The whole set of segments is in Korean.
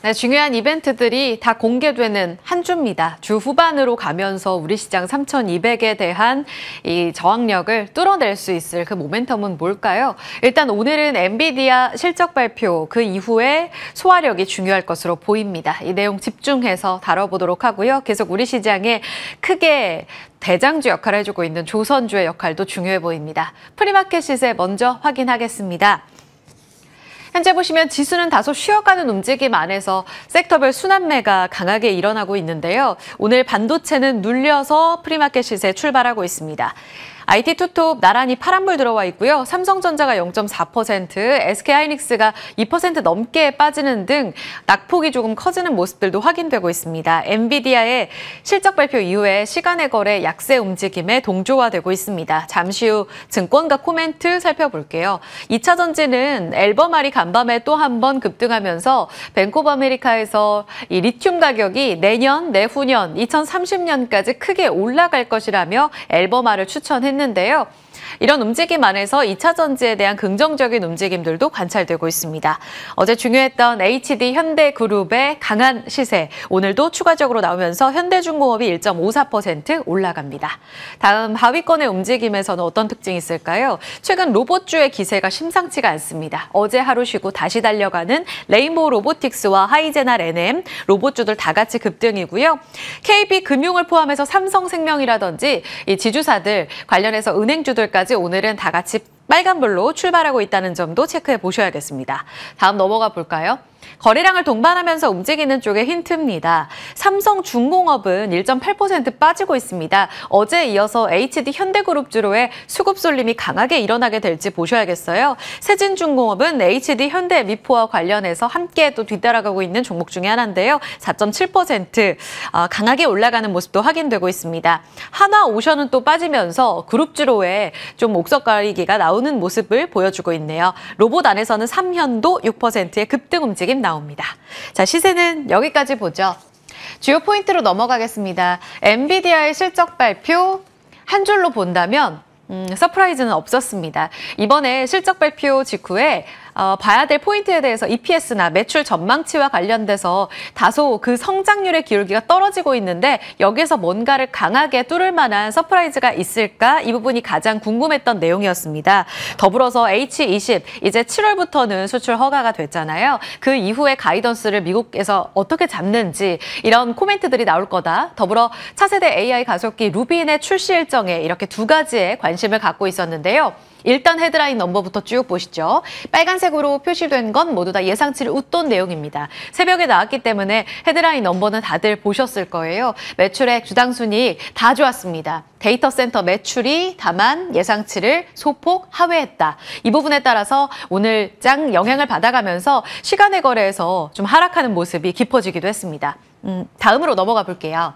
네, 중요한 이벤트들이 다 공개되는 한 주입니다. 주 후반으로 가면서 우리 시장 3,200에 대한 이 저항력을 뚫어낼 수 있을 그 모멘텀은 뭘까요? 일단 오늘은 엔비디아 실적 발표, 그 이후에 소화력이 중요할 것으로 보입니다. 이 내용 집중해서 다뤄보도록 하고요. 계속 우리 시장에 크게 대장주 역할을 해주고 있는 조선주의 역할도 중요해 보입니다. 프리마켓 시세 먼저 확인하겠습니다. 현재 보시면 지수는 다소 쉬어가는 움직임 안에서 섹터별 순환매가 강하게 일어나고 있는데요. 오늘 반도체는 눌려서 프리마켓 시세 출발하고 있습니다. IT 투톱 나란히 파란불 들어와 있고요. 삼성전자가 0.4%, SK하이닉스가 2% 넘게 빠지는 등 낙폭이 조금 커지는 모습들도 확인되고 있습니다. 엔비디아의 실적 발표 이후에 시간의 거래 약세 움직임에 동조화되고 있습니다. 잠시 후 증권가 코멘트 살펴볼게요. 2차 전지는 앨범알이 간밤에 또 한 번 급등하면서 뱅크 오브 아메리카에서 이 리튬 가격이 내년, 내후년, 2030년까지 크게 올라갈 것이라며 앨범알을 추천했는데요. 이런 움직임 안에서 2차 전지에 대한 긍정적인 움직임들도 관찰되고 있습니다. 어제 중요했던 HD 현대그룹의 강한 시세, 오늘도 추가적으로 나오면서 현대중공업이 1.54% 올라갑니다. 다음 하위권의 움직임에서는 어떤 특징이 있을까요? 최근 로봇주의 기세가 심상치가 않습니다. 어제 하루 쉬고 다시 달려가는 레인보우 로보틱스와 하이제나 NM, 로봇주들 다 같이 급등이고요. KB금융을 포함해서 삼성생명이라든지 이 지주사들 관련해서 은행주들까지 오늘은 다 같이 빨간불로 출발하고 있다는 점도 체크해 보셔야겠습니다. 다음 넘어가 볼까요? 거래량을 동반하면서 움직이는 쪽의 힌트입니다. 삼성중공업은 1.8% 빠지고 있습니다. 어제에 이어서 HD 현대그룹주로의 수급 쏠림이 강하게 일어나게 될지 보셔야겠어요. 세진중공업은 HD 현대미포와 관련해서 함께 또 뒤따라가고 있는 종목 중에 하나인데요. 4.7% 강하게 올라가는 모습도 확인되고 있습니다. 하나오션은 또 빠지면서 그룹주로의 좀 옥석 가리기가 나오는 모습을 보여주고 있네요. 로봇 안에서는 삼현도 6%의 급등 움직임 나옵니다. 자, 시세는 여기까지 보죠. 주요 포인트로 넘어가겠습니다. 엔비디아의 실적 발표 한 줄로 본다면 서프라이즈는 없었습니다. 이번에 실적 발표 직후에 봐야 될 포인트에 대해서 EPS나 매출 전망치와 관련돼서 다소 그 성장률의 기울기가 떨어지고 있는데 여기에서 뭔가를 강하게 뚫을 만한 서프라이즈가 있을까? 이 부분이 가장 궁금했던 내용이었습니다. 더불어서 H20 이제 7월부터는 수출 허가가 됐잖아요. 그 이후에 가이던스를 미국에서 어떻게 잡는지 이런 코멘트들이 나올 거다. 더불어 차세대 AI 가속기 루빈의 출시 일정에 이렇게 두 가지에 관심을 갖고 있었는데요. 일단 헤드라인 넘버부터 쭉 보시죠. 빨간색으로 표시된 건 모두 다 예상치를 웃돈 내용입니다. 새벽에 나왔기 때문에 헤드라인 넘버는 다들 보셨을 거예요. 매출액, 주당 순이익 다 좋았습니다. 데이터 센터 매출이 다만 예상치를 소폭 하회했다. 이 부분에 따라서 오늘 장 영향을 받아가면서 시간의 거래에서 좀 하락하는 모습이 깊어지기도 했습니다. 다음으로 넘어가 볼게요.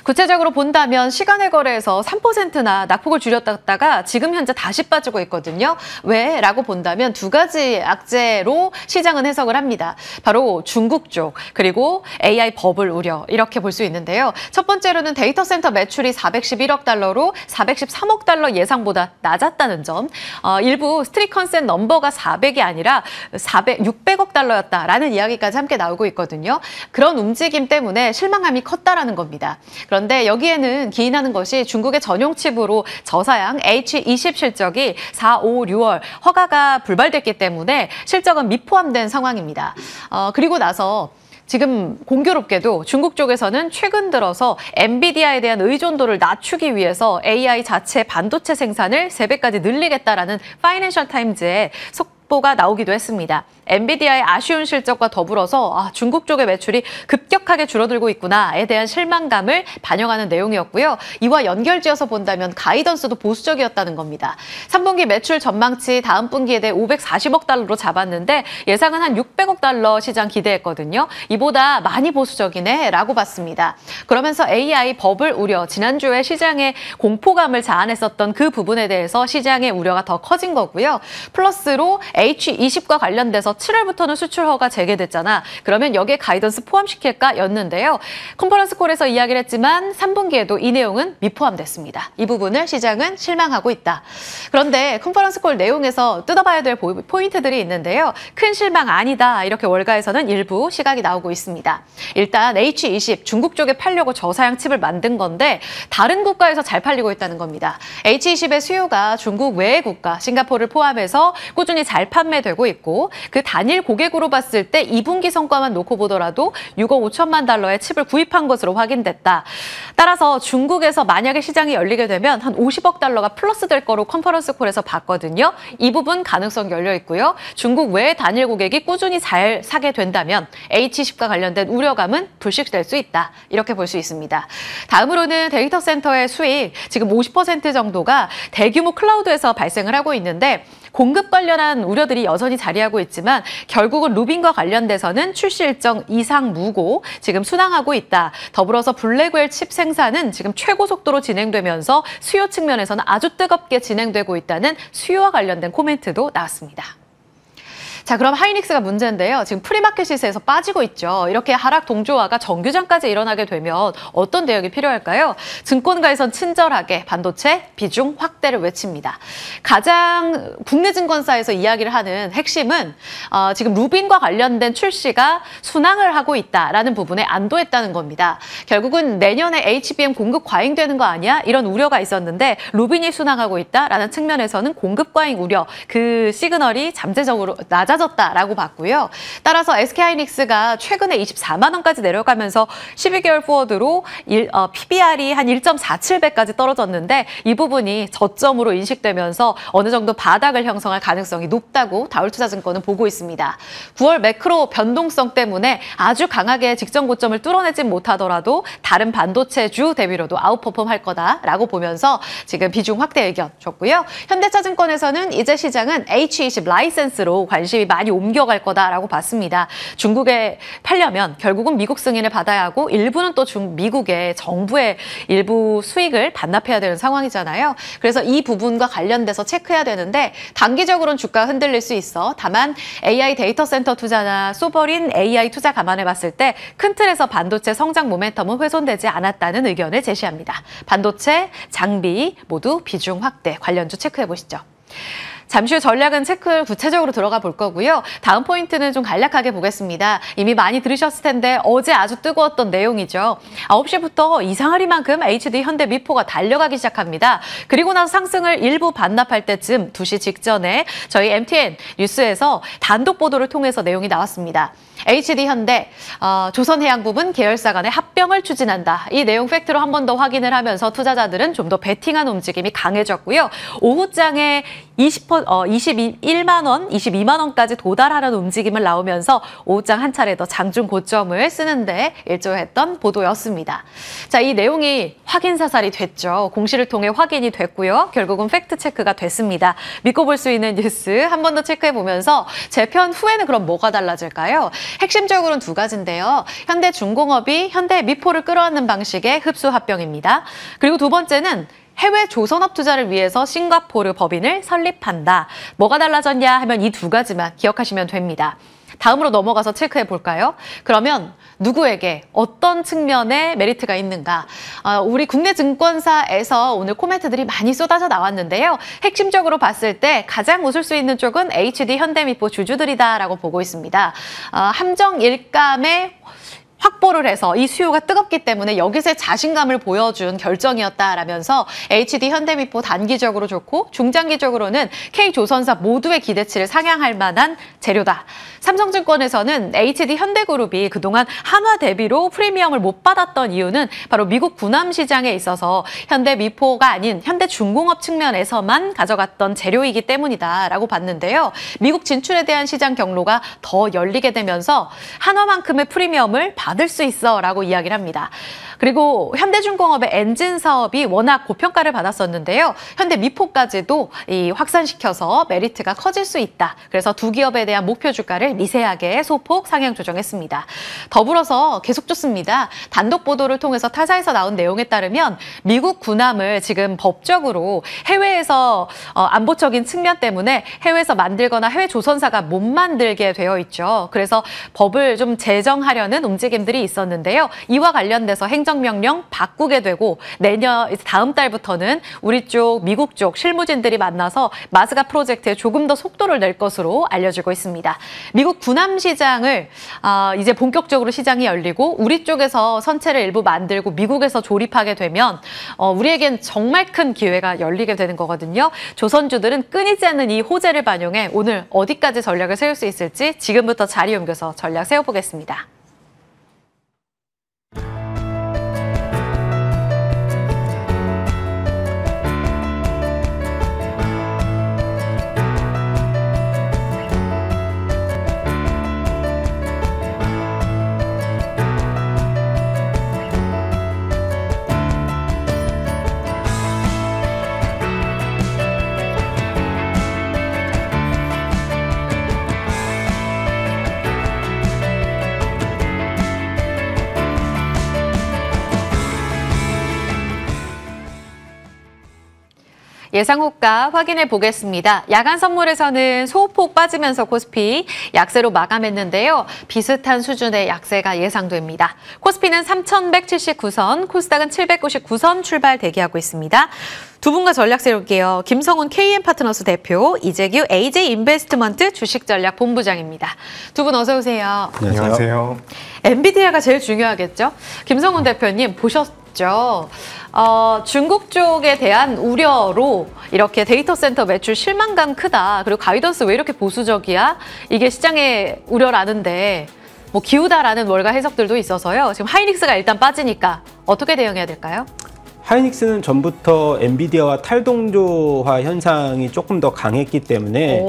구체적으로 본다면 시간의 거래에서 3%나 낙폭을 줄였다가 지금 현재 다시 빠지고 있거든요. 왜? 라고 본다면 두 가지 악재로 시장은 해석을 합니다. 바로 중국 쪽 그리고 AI 버블 우려 이렇게 볼 수 있는데요. 첫 번째로는 데이터 센터 매출이 411억 달러로 413억 달러 예상보다 낮았다는 점. 일부 스트릿 컨센 넘버가 400이 아니라 600억 달러였다라는 이야기까지 함께 나오고 있거든요. 그런 움직임 때문에 실망감이 컸다라는 겁니다. 그런데 여기에는 기인하는 것이 중국의 전용 칩으로 저사양 H20 실적이 4, 5, 6월 허가가 불발됐기 때문에 실적은 미포함된 상황입니다. 그리고 나서 지금 공교롭게도 중국 쪽에서는 최근 들어서 엔비디아에 대한 의존도를 낮추기 위해서 AI 자체 반도체 생산을 3배까지 늘리겠다라는 파이낸셜 타임즈의 속보가 나오기도 했습니다. 엔비디아의 아쉬운 실적과 더불어서 중국 쪽의 매출이 급격하게 줄어들고 있구나에 대한 실망감을 반영하는 내용이었고요. 이와 연결지어서 본다면 가이던스도 보수적이었다는 겁니다. 3분기 매출 전망치 다음 분기에 대해 540억 달러로 잡았는데 예상은 한 600억 달러 시장 기대했거든요. 이보다 많이 보수적이네 라고 봤습니다. 그러면서 AI 버블 우려, 지난주에 시장의 공포감을 자아냈었던 그 부분에 대해서 시장의 우려가 더 커진 거고요. 플러스로 H20과 관련돼서 7월부터는 수출 허가 재개됐잖아. 그러면 여기에 가이던스 포함시킬까? 였는데요. 컨퍼런스 콜에서 이야기를 했지만 3분기에도 이 내용은 미포함됐습니다. 이 부분을 시장은 실망하고 있다. 그런데 컨퍼런스 콜 내용에서 뜯어봐야 될 포인트들이 있는데요. 큰 실망 아니다. 이렇게 월가에서는 일부 시각이 나오고 있습니다. 일단 H20 중국 쪽에 팔려고 저사양 칩을 만든 건데 다른 국가에서 잘 팔리고 있다는 겁니다. H20의 수요가 중국 외의 국가, 싱가포르를 포함해서 꾸준히 잘 판매되고 있고 그 단일 고객으로 봤을 때 2분기 성과만 놓고 보더라도 6억 5천만 달러의 칩을 구입한 것으로 확인됐다. 따라서 중국에서 만약에 시장이 열리게 되면 한 50억 달러가 플러스 될 거로 컨퍼런스 콜에서 봤거든요. 이 부분 가능성 열려 있고요. 중국 외의 단일 고객이 꾸준히 잘 사게 된다면 H20과 관련된 우려감은 불식될 수 있다. 이렇게 볼 수 있습니다. 다음으로는 데이터 센터의 수익, 지금 50% 정도가 대규모 클라우드에서 발생을 하고 있는데 공급 관련한 우려들이 여전히 자리하고 있지만 결국은 루빈과 관련돼서는 출시 일정 이상 무고 지금 순항하고 있다. 더불어서 블랙웰 칩 생산은 지금 최고 속도로 진행되면서 수요 측면에서는 아주 뜨겁게 진행되고 있다는 수요와 관련된 코멘트도 나왔습니다. 자, 그럼 하이닉스가 문제인데요. 지금 프리마켓 시세에서 빠지고 있죠. 이렇게 하락 동조화가 정규장까지 일어나게 되면 어떤 대응이 필요할까요? 증권가에선 친절하게 반도체 비중 확대를 외칩니다. 가장 국내 증권사에서 이야기를 하는 핵심은 지금 루빈과 관련된 출시가 순항을 하고 있다라는 부분에 안도했다는 겁니다. 결국은 내년에 HBM 공급 과잉되는 거 아니야? 이런 우려가 있었는데 루빈이 순항하고 있다라는 측면에서는 공급 과잉 우려, 그 시그널이 잠재적으로 낮아졌다라고 봤고요. 따라서 SK하이닉스가 최근에 24만 원까지 내려가면서 12개월 포워드로 PBR이 한 1.47배까지 떨어졌는데 이 부분이 저점으로 인식되면서 어느 정도 바닥을 형성할 가능성이 높다고 다울투자증권은 보고 있습니다. 9월 매크로 변동성 때문에 아주 강하게 직전 고점을 뚫어내진 못하더라도 다른 반도체주 대비로도 아웃퍼폼할 거다라고 보면서 지금 비중 확대 의견 줬고요. 현대차증권에서는 이제 시장은 H20 라이센스로 관심이 많이 옮겨갈 거다라고 봤습니다. 중국에 팔려면 결국은 미국 승인을 받아야 하고 일부는 또 미국의 정부의 일부 수익을 반납해야 되는 상황이잖아요. 그래서 이 부분과 관련돼서 체크해야 되는데 단기적으로는 주가 흔들릴 수 있어. 다만 AI 데이터 센터 투자나 소버린 AI 투자 감안해 봤을 때 큰 틀에서 반도체 성장 모멘텀은 훼손되지 않았다는 의견을 제시합니다. 반도체, 장비 모두 비중 확대 관련주 체크해 보시죠. 잠시 후 전략은 체크 구체적으로 들어가 볼 거고요. 다음 포인트는 좀 간략하게 보겠습니다. 이미 많이 들으셨을 텐데 어제 아주 뜨거웠던 내용이죠. 9시부터 이상하리만큼 HD 현대미포가 달려가기 시작합니다. 그리고 나서 상승을 일부 반납할 때쯤 2시 직전에 저희 MTN 뉴스에서 단독 보도를 통해서 내용이 나왔습니다. HD 현대, 조선해양부문 계열사 간의 합병을 추진한다. 이 내용 팩트로 한 번 더 확인을 하면서 투자자들은 좀 더 베팅한 움직임이 강해졌고요. 오후장에 21만 원, 22만 원까지 도달하는 움직임을 나오면서 오후장 한 차례 더 장중 고점을 쓰는데 일조했던 보도였습니다. 자, 이 내용이 확인 사살이 됐죠. 공시를 통해 확인이 됐고요. 결국은 팩트 체크가 됐습니다. 믿고 볼 수 있는 뉴스 한 번 더 체크해 보면서 재편 후에는 그럼 뭐가 달라질까요? 핵심적으로는 두 가지인데요. 현대중공업이 현대미포를 끌어안는 방식의 흡수 합병입니다. 그리고 두 번째는 해외 조선업 투자를 위해서 싱가포르 법인을 설립한다. 뭐가 달라졌냐 하면 이 두 가지만 기억하시면 됩니다. 다음으로 넘어가서 체크해 볼까요? 그러면 누구에게 어떤 측면의 메리트가 있는가? 우리 국내 증권사에서 오늘 코멘트들이 많이 쏟아져 나왔는데요. 핵심적으로 봤을 때 가장 웃을 수 있는 쪽은 HD 현대미포 주주들이다라고 보고 있습니다. 함정 일감의 확보를 해서 이 수요가 뜨겁기 때문에 여기서의 자신감을 보여준 결정이었다라면서 HD 현대미포 단기적으로 좋고 중장기적으로는 K조선사 모두의 기대치를 상향할 만한 재료다. 삼성증권에서는 HD 현대그룹이 그동안 한화 대비로 프리미엄을 못 받았던 이유는 바로 미국 군함 시장에 있어서 현대미포가 아닌 현대중공업 측면에서만 가져갔던 재료이기 때문이다라고 봤는데요. 미국 진출에 대한 시장 경로가 더 열리게 되면서 한화만큼의 프리미엄을 받을 수 있어라고 이야기를 합니다. 그리고 현대중공업의 엔진 사업이 워낙 고평가를 받았었는데요. 현대미포까지도 확산시켜서 메리트가 커질 수 있다. 그래서 두 기업에 대한 목표 주가를 미세하게 소폭 상향 조정했습니다. 더불어서 계속 좋습니다. 단독 보도를 통해서 타사에서 나온 내용에 따르면 미국 군함을 지금 법적으로 해외에서 안보적인 측면 때문에 해외에서 만들거나 해외 조선사가 못 만들게 되어 있죠. 그래서 법을 좀 제정하려는 움직임들이 있었는데요. 이와 관련돼서 행정명령 바꾸게 되고 다음 달부터는 우리 쪽, 미국 쪽 실무진들이 만나서 마스가 프로젝트에 조금 더 속도를 낼 것으로 알려지고 있습니다. 미국 군함 시장을 이제 본격적으로 시장이 열리고 우리 쪽에서 선체를 일부 만들고 미국에서 조립하게 되면 우리에겐 정말 큰 기회가 열리게 되는 거거든요. 조선주들은 끊이지 않는 이 호재를 반영해 오늘 어디까지 전략을 세울 수 있을지 지금부터 자리 옮겨서 전략 세워보겠습니다. 예상호가 확인해 보겠습니다. 야간 선물에서는 소폭 빠지면서 코스피 약세로 마감했는데요. 비슷한 수준의 약세가 예상됩니다. 코스피는 3,179선, 코스닥은 799선 출발 대기하고 있습니다. 두 분과 전략 세울게요. 김성훈 KM파트너스 대표, 이재규 AJ인베스트먼트 주식전략본부장입니다. 두 분 어서 오세요. 안녕하세요. 엔비디아가 제일 중요하겠죠? 김성훈 대표님 보셨죠? 중국 쪽에 대한 우려로 이렇게 데이터 센터 매출 실망감 크다. 그리고 가이던스 왜 이렇게 보수적이야? 이게 시장의 우려라는데 뭐 기우다라는 월가 해석들도 있어서요. 지금 하이닉스가 일단 빠지니까 어떻게 대응해야 될까요? 하이닉스는 전부터 엔비디아와 탈동조화 현상이 조금 더 강했기 때문에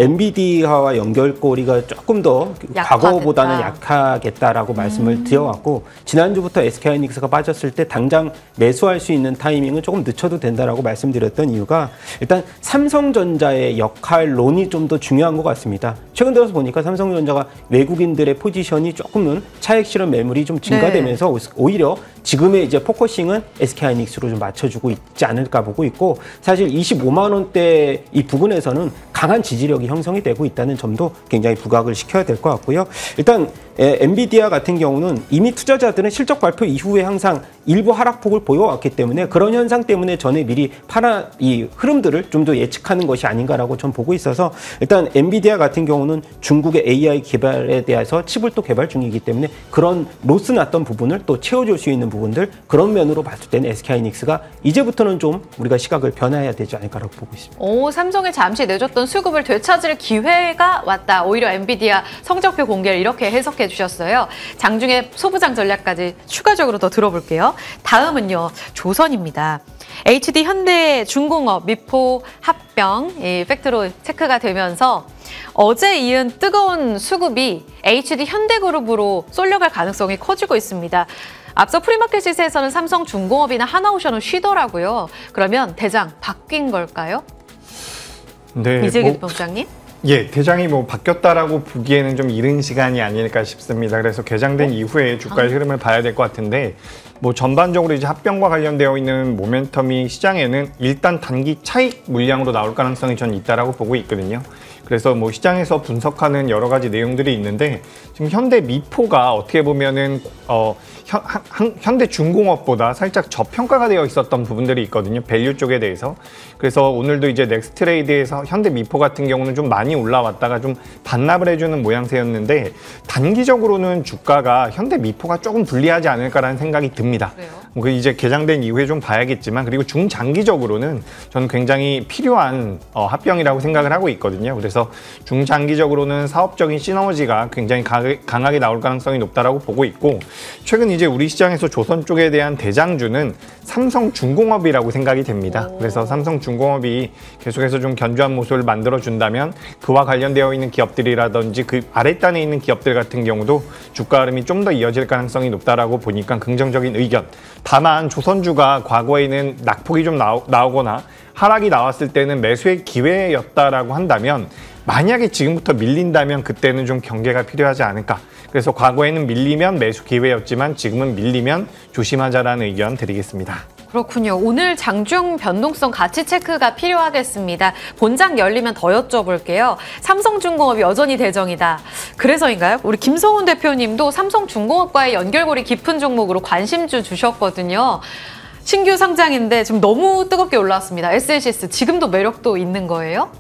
엔비디아와 연결고리가 조금 더 과거보다는 약하겠다라고 말씀을 드려왔고, 지난주부터 SK하이닉스가 빠졌을 때 당장 매수할 수 있는 타이밍은 조금 늦춰도 된다라고 말씀드렸던 이유가, 일단 삼성전자의 역할론이 좀 더 중요한 것 같습니다. 최근 들어서 보니까 삼성전자가 외국인들의 포지션이 조금은 차익 실현 매물이 좀 증가되면서 오히려 지금의 이제 포커싱은 SK하이닉스로 좀 맞춰주고 있지 않을까 보고 있고, 사실 25만 원대 이 부근에서는 강한 지지력이 형성이 되고 있다는 점도 굉장히 부각을 시켜야 될 것 같고요. 일단 엔비디아 같은 경우는 이미 투자자들은 실적 발표 이후에 항상 일부 하락폭을 보여왔기 때문에 그런 현상 때문에 전에 미리 이 흐름들을 좀 더 예측하는 것이 아닌가라고 전 보고 있어서, 일단 엔비디아 같은 경우는 중국의 AI 개발에 대해서 칩을 또 개발 중이기 때문에 그런 로스 났던 부분을 또 채워줄 수 있는 부분들, 그런 면으로 봤을 때는 SK하이닉스가 이제부터는 좀 우리가 시각을 변화해야 되지 않을까라고 보고 있습니다. 삼성에 잠시 내줬던 수급을 되찾을 기회가 왔다. 오히려 엔비디아 성적표 공개를 이렇게 해석해 주셨어요. 장중에 소부장 전략까지 추가적으로 더 들어볼게요. 다음은요, 조선입니다. HD 현대중공업, 미포, 합병 이 팩트로 체크가 되면서 어제 이은 뜨거운 수급이 HD 현대그룹으로 쏠려갈 가능성이 커지고 있습니다. 앞서 프리마켓 시세에서는 삼성중공업이나 하나오션은 쉬더라고요. 그러면 대장 바뀐 걸까요? 네, 이재규 본부장님? 예, 대장이 바뀌었다라고 보기에는 좀 이른 시간이 아닐까 싶습니다. 그래서 개장된 이후에 주가의 흐름을 봐야 될 것 같은데, 전반적으로 이제 합병과 관련되어 있는 모멘텀이 시장에는 일단 단기 차익 물량으로 나올 가능성이 전 있다라고 보고 있거든요. 그래서 시장에서 분석하는 여러 가지 내용들이 있는데, 지금 현대미포가 어떻게 보면은 현대중공업보다 살짝 저평가가 되어 있었던 부분들이 있거든요. 밸류 쪽에 대해서. 그래서 오늘도 이제 넥스트레이드에서 현대미포 같은 경우는 좀 많이 올라왔다가 좀 반납을 해주는 모양새였는데, 단기적으로는 주가가 현대미포가 조금 불리하지 않을까라는 생각이 듭니다. 그래요? 이제 개장된 이후에 좀 봐야겠지만, 그리고 중장기적으로는 저는 굉장히 필요한 합병이라고 생각을 하고 있거든요. 그래서 그래서 중장기적으로는 사업적인 시너지가 굉장히 강하게 나올 가능성이 높다라고 보고 있고, 최근 이제 우리 시장에서 조선 쪽에 대한 대장주는 삼성중공업이라고 생각이 됩니다. 그래서 삼성중공업이 계속해서 좀 견조한 모습을 만들어 준다면 그와 관련되어 있는 기업들이라든지 그 아랫단에 있는 기업들 같은 경우도 주가 흐름이 좀 더 이어질 가능성이 높다라고 보니까 긍정적인 의견. 다만 조선주가 과거에는 낙폭이 좀 나오거나 하락이 나왔을 때는 매수의 기회였다라고 한다면, 만약에 지금부터 밀린다면 그때는 좀 경계가 필요하지 않을까. 그래서 과거에는 밀리면 매수 기회였지만 지금은 밀리면 조심하자라는 의견 드리겠습니다. 그렇군요. 오늘 장중 변동성 가치 체크가 필요하겠습니다. 본장 열리면 더 여쭤볼게요. 삼성중공업이 여전히 대정이다. 그래서인가요? 우리 김성훈 대표님도 삼성중공업과의 연결고리 깊은 종목으로 관심주 주셨거든요. 신규 상장인데 지금 너무 뜨겁게 올라왔습니다. SNCS 지금도 매력도 있는 거예요?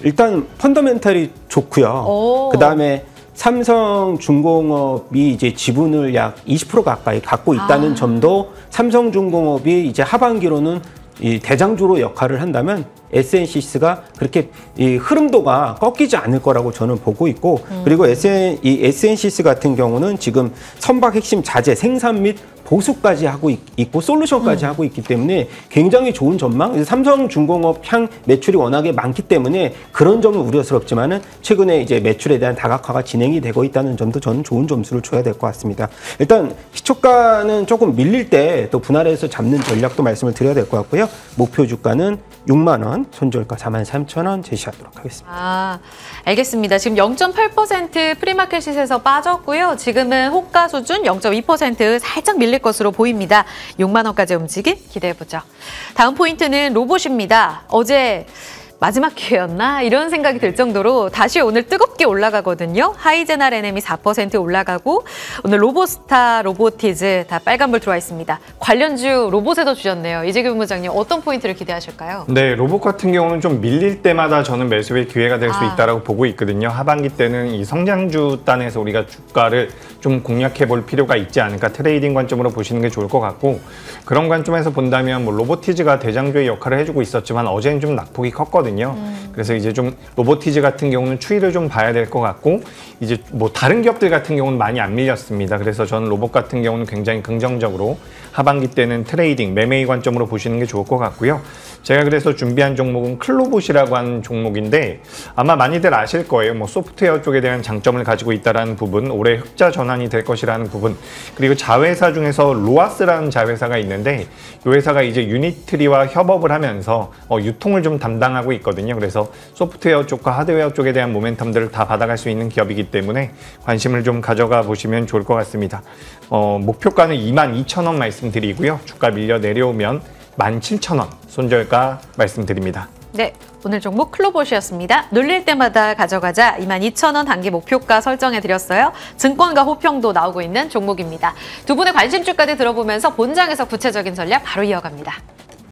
일단 펀더멘탈이 좋고요. 그다음에 삼성중공업이 이제 지분을 약 20% 가까이 갖고 있다는 점도, 삼성중공업이 이제 하반기로는 이 대장주로 역할을 한다면 SNCS가 그렇게 이 흐름도가 꺾이지 않을 거라고 저는 보고 있고, 그리고 이 SNCS 같은 경우는 지금 선박 핵심 자재 생산 및 보수까지 하고 있고 솔루션까지 하고 있기 때문에 굉장히 좋은 전망. 삼성중공업 향 매출이 워낙에 많기 때문에 그런 점은 우려스럽지만은 최근에 이제 매출에 대한 다각화가 진행이 되고 있다는 점도 저는 좋은 점수를 줘야 될 것 같습니다. 일단 시초가는 조금 밀릴 때 또 분할해서 잡는 전략도 말씀을 드려야 될 것 같고요. 목표 주가는 6만 원, 손절가 43,000원 제시하도록 하겠습니다. 알겠습니다. 지금 0.8% 프리마켓 시세에서 빠졌고요. 지금은 호가 수준 0.2% 살짝 밀릴 것으로 보입니다. 6만 원까지 움직임 기대해보죠. 다음 포인트는 로봇입니다. 어제 마지막 기회였나? 이런 생각이 들 정도로 다시 오늘 뜨겁게 올라가거든요. 하이제나 레넴이 4% 올라가고, 오늘 로보스타, 로보티즈 다 빨간불 들어와 있습니다. 관련주 로봇에도 주셨네요. 이재규 본부장님, 어떤 포인트를 기대하실까요? 네, 로봇 같은 경우는 좀 밀릴 때마다 저는 매수의 기회가 될 수 있다고 보고 있거든요. 하반기 때는 이 성장주 단에서 우리가 주가를 좀 공략해 볼 필요가 있지 않을까, 트레이딩 관점으로 보시는 게 좋을 것 같고, 그런 관점에서 본다면 뭐 로보티즈가 대장주의 역할을 해주고 있었지만 어제는 좀 낙폭이 컸거든요. 그래서 이제 좀 로보티즈 같은 경우는 추이를 좀 봐야 될 것 같고, 이제 뭐 다른 기업들 같은 경우는 많이 안 밀렸습니다. 그래서 저는 로봇 같은 경우는 굉장히 긍정적으로 하반기 때는 트레이딩, 매매의 관점으로 보시는 게 좋을 것 같고요. 제가 그래서 준비한 종목은 클로봇이라고 하는 종목인데, 아마 많이들 아실 거예요. 뭐 소프트웨어 쪽에 대한 장점을 가지고 있다는 부분, 올해 흑자 전환이 될 것이라는 부분, 그리고 자회사 중에서 로아스라는 자회사가 있는데, 이 회사가 이제 유니트리와 협업을 하면서 유통을 좀 담당하고 있거든요. 그래서 소프트웨어 쪽과 하드웨어 쪽에 대한 모멘텀들을 다 받아갈 수 있는 기업이기 때문에 관심을 좀 가져가 보시면 좋을 것 같습니다. 목표가는 22,000원 말씀드리고요. 주가 밀려 내려오면 17,000원 손절가 말씀드립니다. 네, 오늘 종목 클로봇이었습니다. 눌릴 때마다 가져가자 22,000원 단기 목표가 설정해드렸어요. 증권가 호평도 나오고 있는 종목입니다. 두 분의 관심주까지 들어보면서 본장에서 구체적인 전략 바로 이어갑니다.